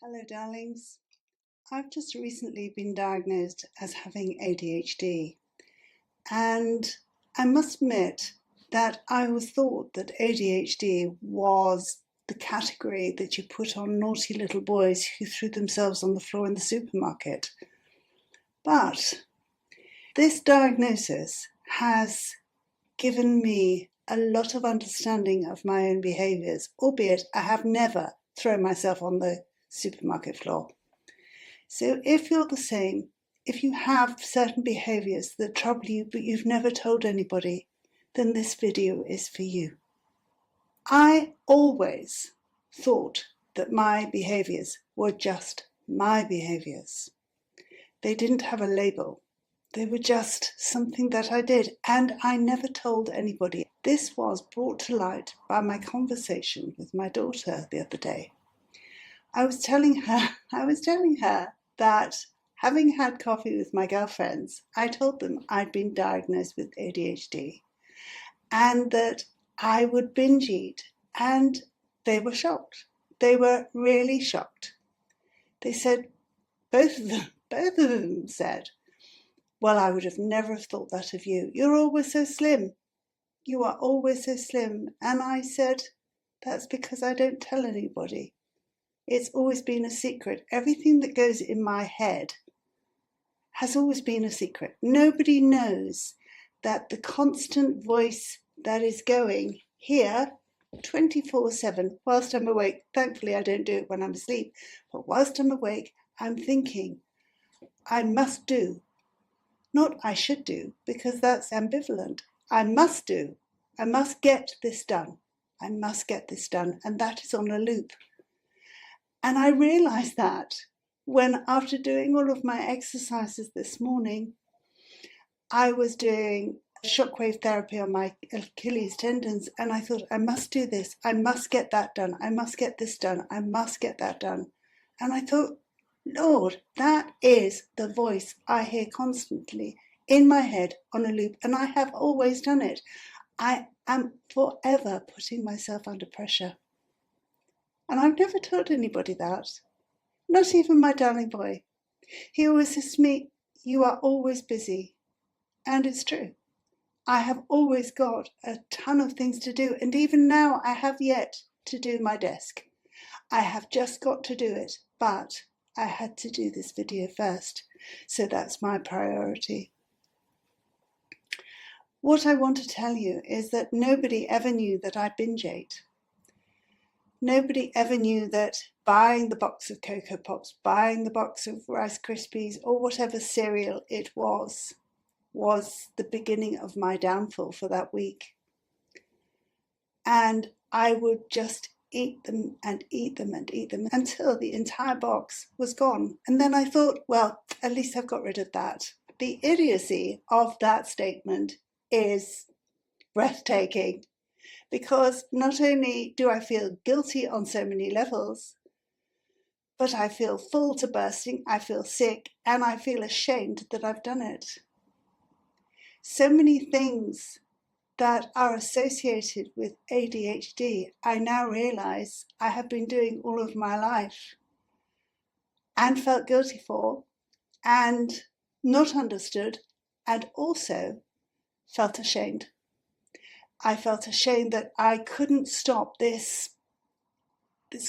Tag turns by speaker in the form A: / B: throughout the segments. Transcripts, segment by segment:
A: Hello, darlings. I've just recently been diagnosed as having ADHD, and I must admit that I always thought that ADHD was the category that you put on naughty little boys who threw themselves on the floor in the supermarket. But this diagnosis has given me a lot of understanding of my own behaviours, albeit I have never thrown myself on the supermarket floor. So if you're the same, if you have certain behaviours that trouble you but you've never told anybody, then this video is for you. I always thought that my behaviours were just my behaviours. They didn't have a label. They were just something that I did, and I never told anybody. This was brought to light by my conversation with my daughter the other day. I was telling her that having had coffee with my girlfriends, I told them I'd been diagnosed with ADHD and that I would binge eat, and they were shocked. They were really shocked. They said, both of them said, "Well, I would have never have thought that of you. You're always so slim. You are always so slim." And I said, "That's because I don't tell anybody. It's always been a secret. Everything that goes in my head has always been a secret. Nobody knows that the constant voice that is going here 24/7 whilst I'm awake. Thankfully, I don't do it when I'm asleep. But whilst I'm awake, I'm thinking, I must do. Not I should do, because that's ambivalent. I must do. I must get this done. I must get this done. And that is on a loop. And I realised that when, after doing all of my exercises this morning, I was doing shockwave therapy on my Achilles tendons, and I thought, I must do this. I must get that done. I must get this done. I must get that done. And I thought, Lord, that is the voice I hear constantly in my head on a loop, and I have always done it. I am forever putting myself under pressure. And I've never told anybody that, not even my darling boy. He always says to me, "You are always busy." And it's true. I have always got a ton of things to do, and even now I have yet to do my desk. I have just got to do it, but I had to do this video first, so that's my priority. What I want to tell you is that nobody ever knew that I binge ate. Nobody ever knew that buying the box of Cocoa Pops, buying the box of Rice Krispies, or whatever cereal it was the beginning of my downfall for that week. And I would just eat them and eat them and eat them until the entire box was gone. And then I thought, well, at least I've got rid of that. The idiocy of that statement is breathtaking. Because not only do I feel guilty on so many levels, but I feel full to bursting, I feel sick, and I feel ashamed that I've done it. So many things that are associated with ADHD, I now realise I have been doing all of my life and felt guilty for, and not understood, and also felt ashamed. I felt ashamed that I couldn't stop this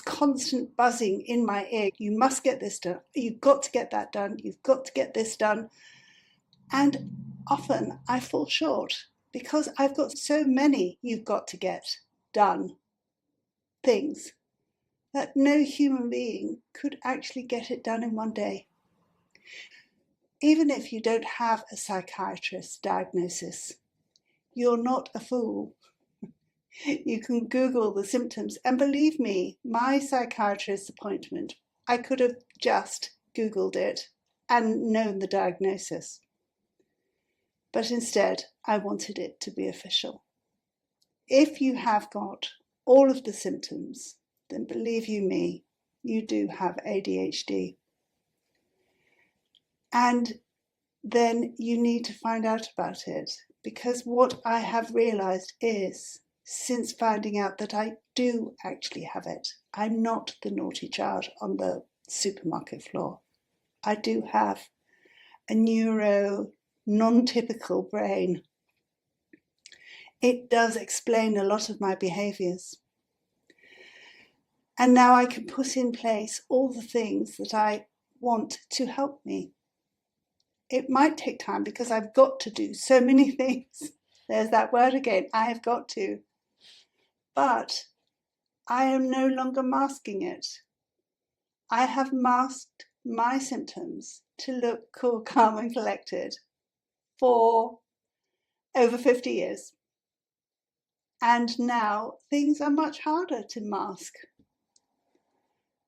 A: constant buzzing in my ear. You must get this done. You've got to get that done. You've got to get this done. And often I fall short because I've got so many you've got to get done things that no human being could actually get it done in one day. Even if you don't have a psychiatrist's diagnosis, you're not a fool. You can Google the symptoms, and believe me, my psychiatrist's appointment, I could have just Googled it and known the diagnosis. But instead, I wanted it to be official. If you have got all of the symptoms, then believe you me, you do have ADHD. And then you need to find out about it, because what I have realised is, since finding out that I do actually have it, I'm not the naughty child on the supermarket floor. I do have a non-typical brain. It does explain a lot of my behaviours. And now I can put in place all the things that I want to help me. It might take time because I've got to do so many things. There's that word again, I have got to. But I am no longer masking it. I have masked my symptoms to look cool, calm and collected for over 50 years. And now things are much harder to mask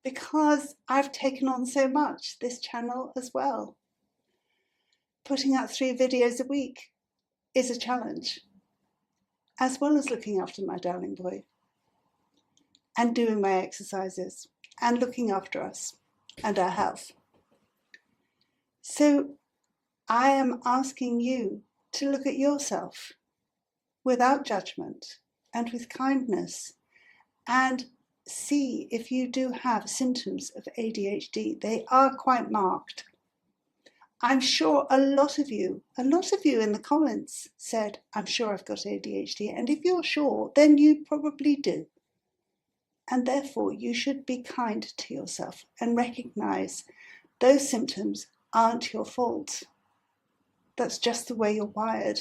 A: because I've taken on so much, this channel as well. Putting out 3 videos a week is a challenge, as well as looking after my darling boy and doing my exercises and looking after us and our health. So I am asking you to look at yourself without judgment and with kindness and see if you do have symptoms of ADHD. They are quite marked. I'm sure a lot of you in the comments said, I'm sure I've got ADHD. And if you're sure, then you probably do. And therefore you should be kind to yourself and recognize those symptoms aren't your fault. That's just the way you're wired.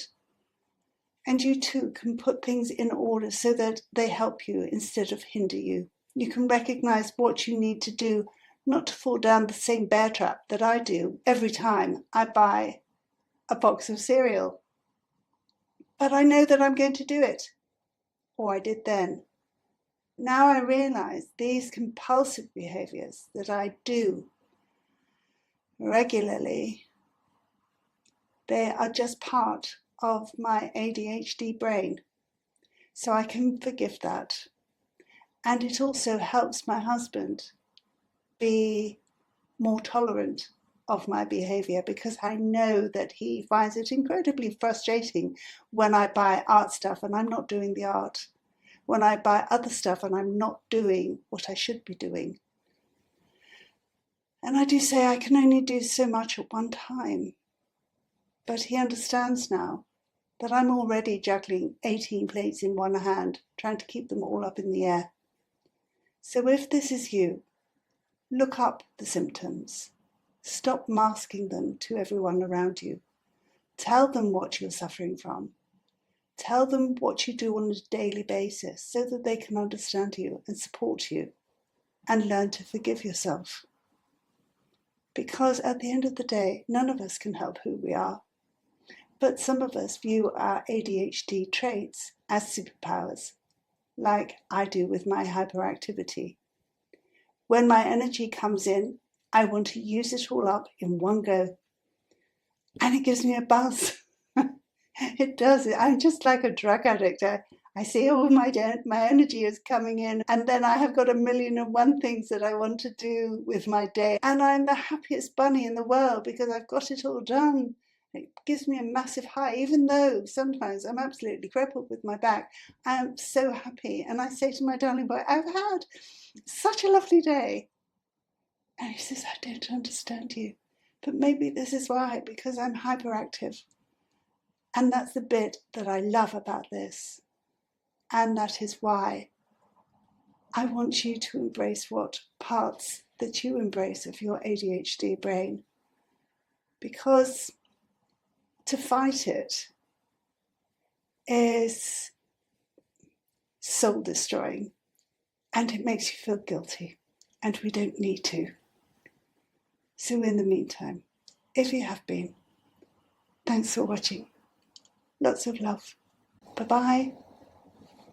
A: And you too can put things in order so that they help you instead of hinder you. You can recognize what you need to do not to fall down the same bear trap that I do every time I buy a box of cereal. But I know that I'm going to do it, or I did then. Now I realize these compulsive behaviors that I do regularly, they are just part of my ADHD brain. So I can forgive that. And it also helps my husband be more tolerant of my behavior because I know that he finds it incredibly frustrating when I buy art stuff and I'm not doing the art, when I buy other stuff and I'm not doing what I should be doing. And I do say I can only do so much at one time, but he understands now that I'm already juggling 18 plates in one hand, trying to keep them all up in the air. So if this is you, look up the symptoms. Stop masking them to everyone around you. Tell them what you're suffering from. Tell them what you do on a daily basis so that they can understand you and support you and learn to forgive yourself. Because at the end of the day, none of us can help who we are. But some of us view our ADHD traits as superpowers, like I do with my hyperactivity. When my energy comes in, I want to use it all up in one go. And it gives me a buzz. It does. I'm just like a drug addict. I see all my energy is coming in, and then I have got 1,000,001 things that I want to do with my day. And I'm the happiest bunny in the world because I've got it all done. It gives me a massive high, even though sometimes I'm absolutely crippled with my back. I'm so happy. And I say to my darling boy, I've had such a lovely day. And he says, I don't understand you. But maybe this is why, because I'm hyperactive. And that's the bit that I love about this. And that is why I want you to embrace what parts that you embrace of your ADHD brain. Because to fight it is soul destroying. And it makes you feel guilty. And we don't need to. So in the meantime, if you have been, thanks for watching. Lots of love. Bye-bye.